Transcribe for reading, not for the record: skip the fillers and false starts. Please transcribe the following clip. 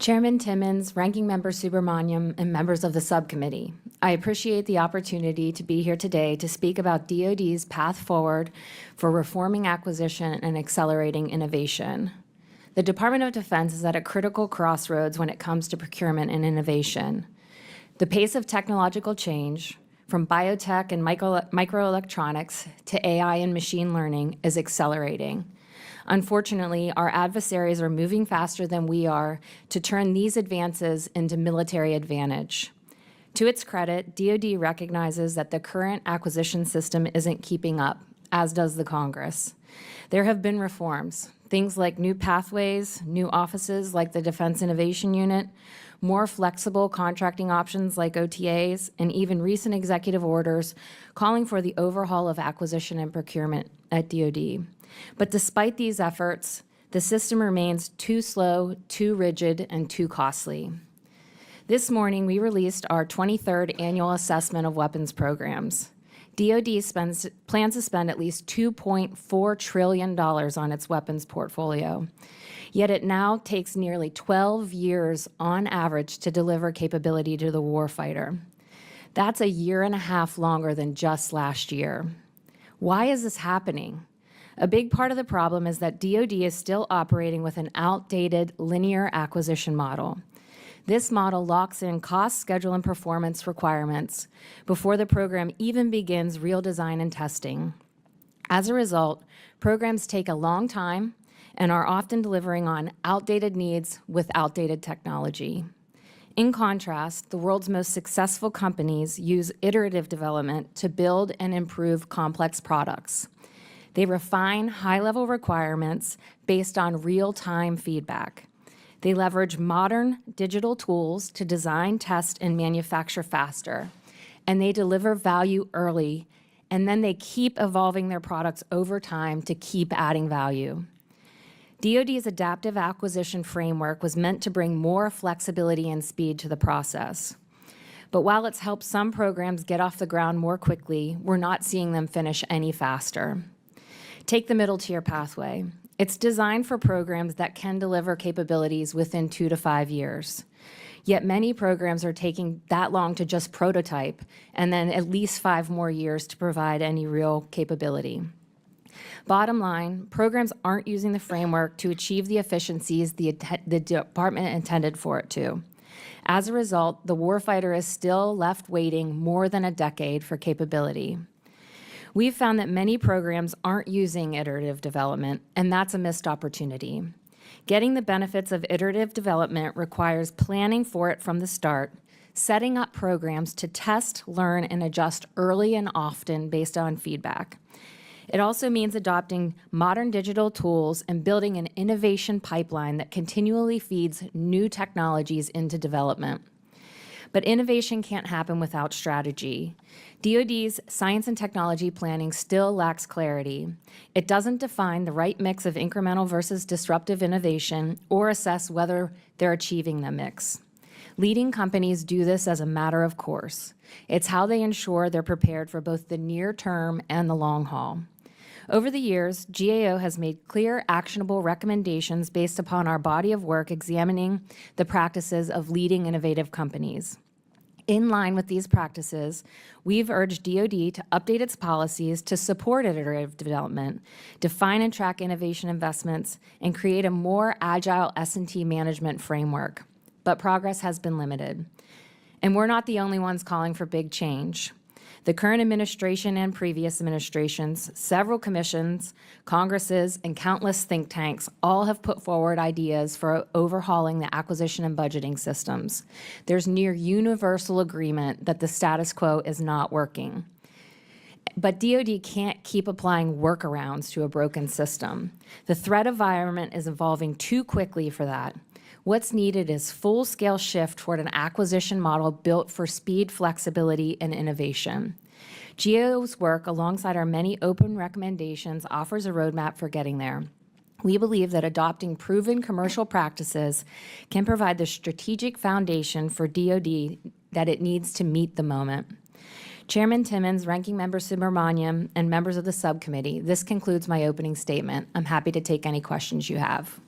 Chairman Timmons, Ranking Member Subramaniam, and members of the subcommittee, I appreciate the opportunity to be here today to speak about DoD's path forward for reforming acquisition and accelerating innovation. The Department of Defense is at a critical crossroads when it comes to procurement and innovation. The pace of technological change, from biotech and microelectronics to AI and machine learning, is accelerating. Unfortunately, our adversaries are moving faster than we are to turn these advances into military advantage. To its credit, DoD recognizes that the current acquisition system isn't keeping up, as does the Congress. There have been reforms, things like new pathways, new offices like the Defense Innovation Unit, more flexible contracting options like OTAs, and even recent executive orders calling for the overhaul of acquisition and procurement at DoD. But despite these efforts, the system remains too slow, too rigid, and too costly. This morning, we released our 23rd annual assessment of weapons programs. DoD plans to spend at least $2.4 trillion on its weapons portfolio. Yet it now takes nearly 12 years on average to deliver capability to the warfighter. That's a year and a half longer than just last year. Why is this happening? A big part of the problem is that DoD is still operating with an outdated linear acquisition model. This model locks in cost, schedule, and performance requirements before the program even begins real design and testing. As a result, programs take a long time and are often delivering on outdated needs with outdated technology. In contrast, the world's most successful companies use iterative development to build and improve complex products. They refine high-level requirements based on real-time feedback. They leverage modern digital tools to design, test, and manufacture faster. And they deliver value early, and then they keep evolving their products over time to keep adding value. DoD's adaptive acquisition framework was meant to bring more flexibility and speed to the process. But while it's helped some programs get off the ground more quickly, we're not seeing them finish any faster. Take the middle tier pathway. It's designed for programs that can deliver capabilities within 2 to 5 years. Yet many programs are taking that long to just prototype, and then at least 5 more years to provide any real capability. Bottom line, programs aren't using the framework to achieve the efficiencies the department intended for it to. As a result, the warfighter is still left waiting more than a decade for capability. We've found that many programs aren't using iterative development, and that's a missed opportunity. Getting the benefits of iterative development requires planning for it from the start, setting up programs to test, learn, and adjust early and often based on feedback. It also means adopting modern digital tools and building an innovation pipeline that continually feeds new technologies into development. But innovation can't happen without strategy. DoD's science and technology planning still lacks clarity. It doesn't define the right mix of incremental versus disruptive innovation or assess whether they're achieving the mix. Leading companies do this as a matter of course. It's how they ensure they're prepared for both the near term and the long haul. Over the years, GAO has made clear, actionable recommendations based upon our body of work examining the practices of leading innovative companies. In line with these practices, we've urged DoD to update its policies to support iterative development, define and track innovation investments, and create a more agile S&T management framework. But progress has been limited. And we're not the only ones calling for big change. The current administration and previous administrations, several commissions, Congresses, and countless think tanks all have put forward ideas for overhauling the acquisition and budgeting systems. There's near universal agreement that the status quo is not working. But DoD can't keep applying workarounds to a broken system. The threat environment is evolving too quickly for that. What's needed is full-scale shift toward an acquisition model built for speed, flexibility, and innovation. GAO's work, alongside our many open recommendations, offers a roadmap for getting there. We believe that adopting proven commercial practices can provide the strategic foundation for DoD that it needs to meet the moment. Chairman Timmons, Ranking Member Subramaniam, and members of the subcommittee, this concludes my opening statement. I'm happy to take any questions you have.